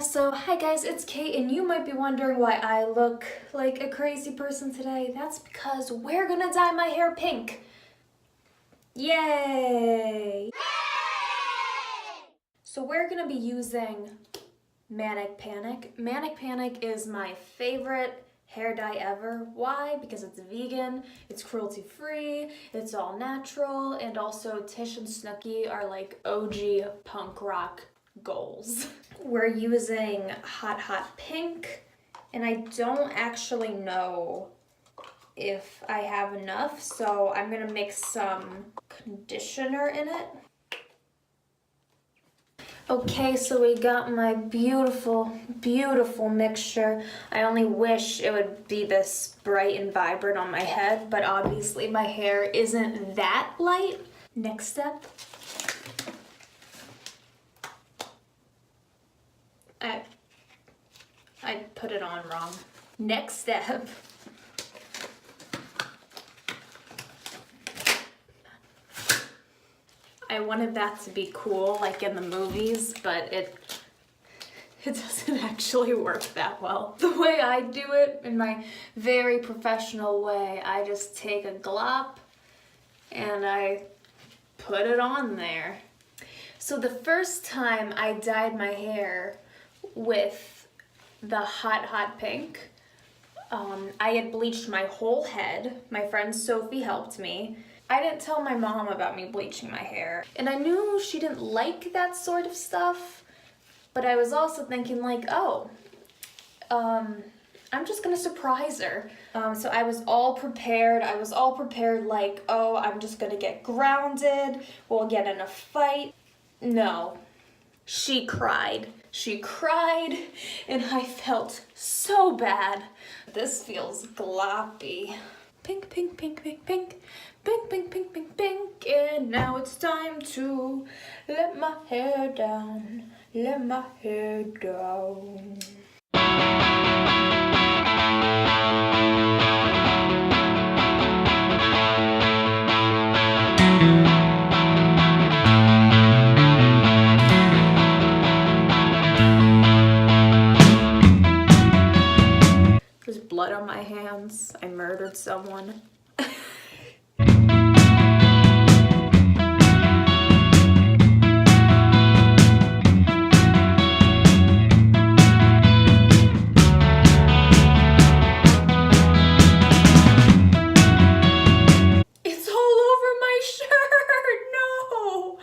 So hi guys, it's Kate, and you might be wondering why I look like a crazy person today. That's because we're gonna dye my hair pink. Yay! So we're gonna be using Manic Panic. Manic Panic is my favorite hair dye ever. Why? Because it's vegan, it's cruelty free, it's all natural, and also Tish and Snooki are like OG punk rock goals. We're using Hot Hot Pink, and I don't actually know if I have enough, so I'm gonna mix some conditioner in it. Okay, so we got my beautiful, beautiful mixture. I only wish it would be this bright and vibrant on my head, but obviously my hair isn't that light. Next step. I put it on wrong. Next step. I wanted that to be cool, like in the movies, but it doesn't actually work that well. The way I do it, in my very professional way, I just take a glop and I put it on there. So the first time I dyed my hair with the Hot Hot Pink, I had bleached my whole head. My friend Sophie helped me. I didn't tell my mom about me bleaching my hair, and I knew she didn't like that sort of stuff, but I was also thinking like, oh, I'm just gonna surprise her. So I was all prepared. Like, oh, I'm just gonna get grounded, we'll get in a fight. No, she cried. She cried, and I felt so bad. This feels gloppy. Pink, pink, pink, pink, pink. Pink, pink, pink, pink, pink. And now it's time to let my hair down. Let my hair down. There's blood on my hands. I murdered someone. It's all over my shirt! No!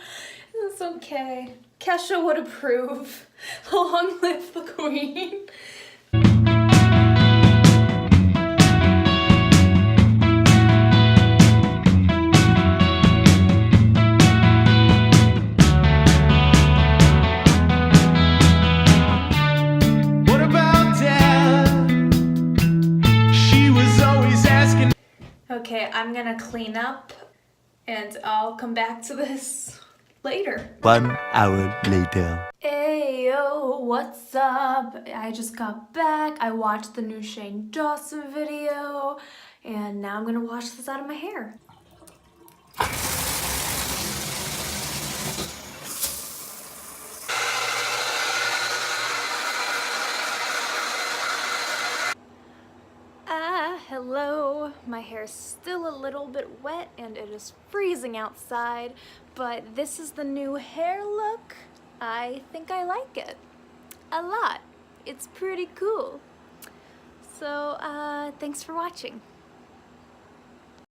It's okay. Kesha would approve. Long live the queen. Okay, I'm gonna clean up and I'll come back to this later. 1 hour later. Hey yo, what's up? I just got back. I watched the new Shane Dawson video, and now I'm gonna wash this out of my hair. Hello. My hair's still a little bit wet and it is freezing outside, but this is the new hair look. I think I like it a lot. It's pretty cool. So, thanks for watching.